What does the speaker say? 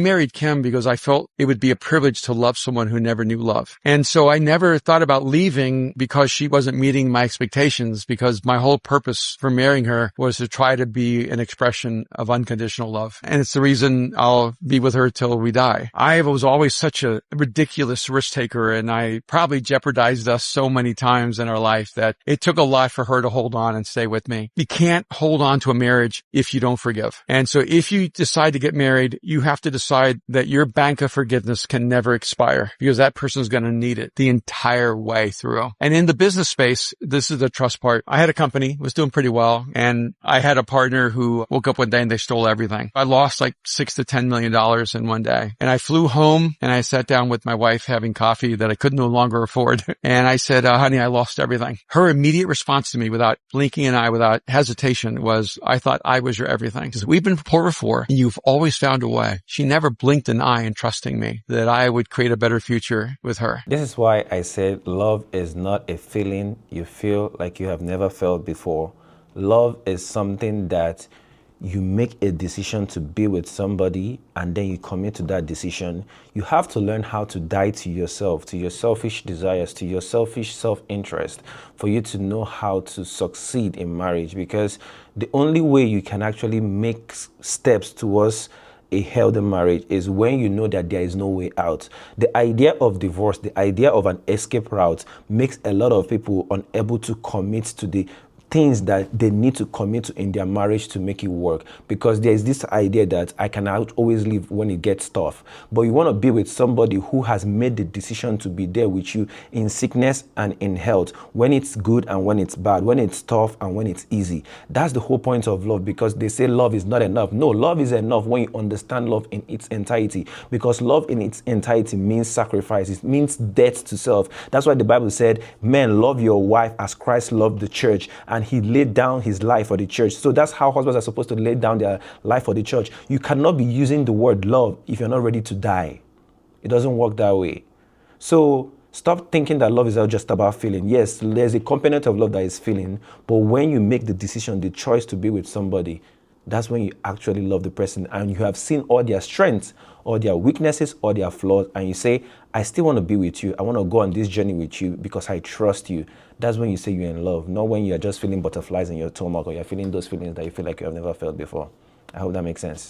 married Kim because I felt it would be a privilege to love someone who never knew love. And so I never thought about leaving because she wasn't meeting my expectations, because my whole purpose for marrying her was to try to be an expression of unconditional love. And it's the reason I'll be with her till we die. I was always such a ridiculous risk taker, and I probably jeopardized us so many times in our life that it took a lot for her to hold on and stay with me. You can't hold on to a marriage if you don't forgive. And so if you decide to get married, you have to decide that your bank of forgiveness can never expire, because that person's going to need it the entire way through. And in the business space, this is the trust part. I had a company, was doing pretty well, and I had a partner who woke up one day and they stole everything. I lost like $6 to $10 million in one day. And I flew home and I sat down with my wife having coffee that I could no longer afford. And I said, honey, I lost everything. Her immediate response to me, without blinking an eye, without hesitation, was, I thought I was your everything. Because we've been poor before, and you've always found a way. She never blinked an eye in trusting me that I would create a better future with her. This is why I said love is not a feeling you feel like you have never felt before. Love is something that you make a decision to be with somebody, and then you commit to that decision. You have to learn how to die to yourself, to your selfish desires, to your selfish self-interest, for you to know how to succeed in marriage. Because the only way you can actually make steps towards a healthy marriage is when you know that there is no way out. The idea of divorce, the idea of an escape route, makes a lot of people unable to commit to the things that they need to commit to in their marriage to make it work, because there's this idea that I can always leave when it gets tough. But you want to be with somebody who has made the decision to be there with you in sickness and in health, when it's good and when it's bad, when it's tough and when it's easy. That's the whole point of love, because they say love is not enough. No, love is enough when you understand love in its entirety, because love in its entirety means sacrifice. It means death to self. That's why the Bible said, men, love your wife as Christ loved the church, and he laid down his life for the church. So that's how husbands are supposed to lay down their life for the church. You cannot be using the word love if you're not ready to die. It doesn't work that way. So stop thinking that love is just about feeling. Yes, there's a component of love that is feeling, but when you make the decision, the choice to be with somebody, that's when you actually love the person, and you have seen all their strengths, all their weaknesses, all their flaws, and you say, I still want to be with you. I want to go on this journey with you because I trust you. That's when you say you're in love, not when you're just feeling butterflies in your stomach, or you're feeling those feelings that you feel like you have never felt before. I hope that makes sense.